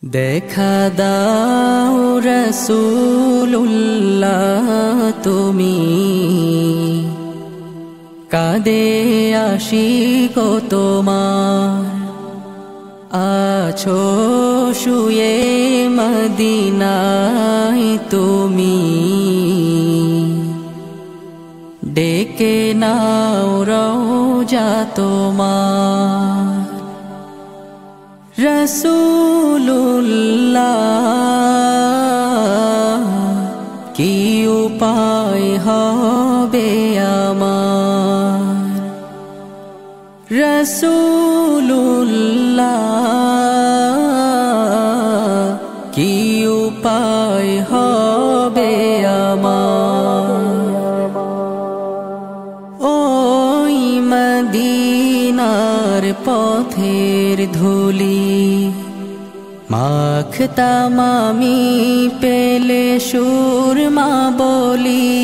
দেখা দাও রাসূলুল্লাহ তুমি কাঁদে আশিক তোমার আছো শুয়ে মদিনায় তুমি ডেকে নাও রওজা তোমার রাসূলুল্লাহ কি উপায় হবে আমার রাসূলুল্লাহ কি উপায় হবে আমার ওই মদিনার পথের ধুলি মাখতাম আমি পেলে সুরমা বলি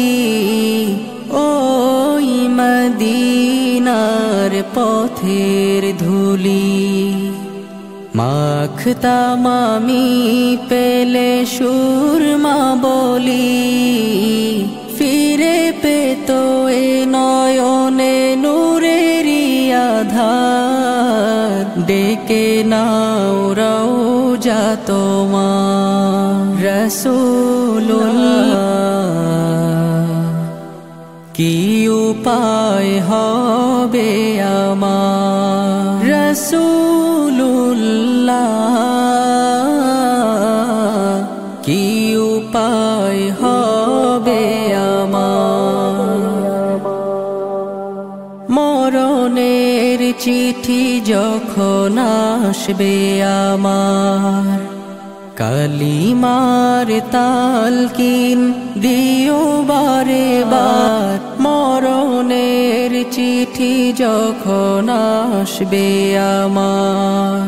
ওই মদিনার পথের ধুলি মাখতাম আমি পেলে সুরমা বলি ফিরে পেতো এ নয়নে নূরেরি আধার ডেকে নাও রওজা তোমার রাসূলুল্লাহ কি উপায় হবে আমার রাসূলুল্লাহ কি উপায় হবে আমার মরণের চিঠি যখন আসবে আমার কালিমার তালকিন দিও বারে বার মরণের চিঠি যখন আসবে আমার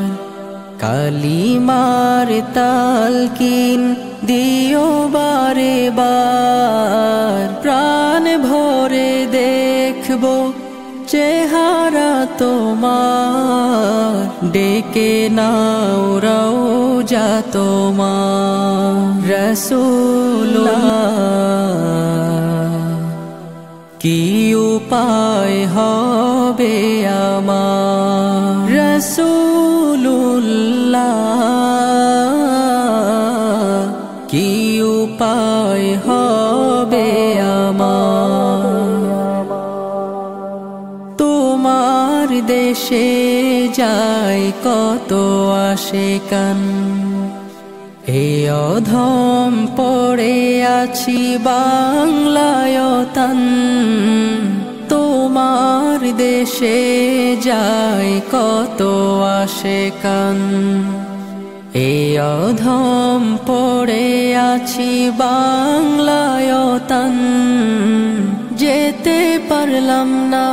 কালিমার তালকিন দিও বারে বার প্রাণ ভরে দেখবো চেহারা তোমার ডেকে নাও রওজা তোমার রাসূলুল্লাহ কি উপায় হবে আমার রাসূলুল্লাহ কি উপায় হবে আমার তোমার দেশে যায় কত আশিকান এ অধম পড়ে আছি বাংলায় তান তোমার দেশে যায় কত আশিকান এ অধম পড়ে আছি বাংলায় তান যেতে পারলাম না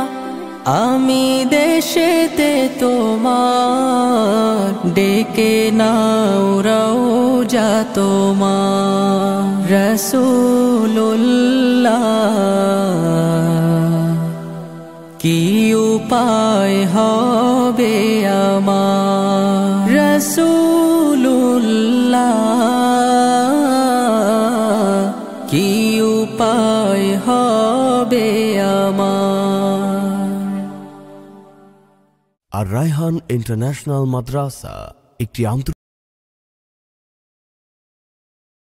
আমি দেশেতে তোমার ডেকে নাও রওজা তোমার রাসূলুল্লাহ কি উপায় হবে আমার রাসূলুল্লাহ কি উপায় হবে আমার আর রায়হান ইন্টারন্যাশনাল মাদ্রাসা একটি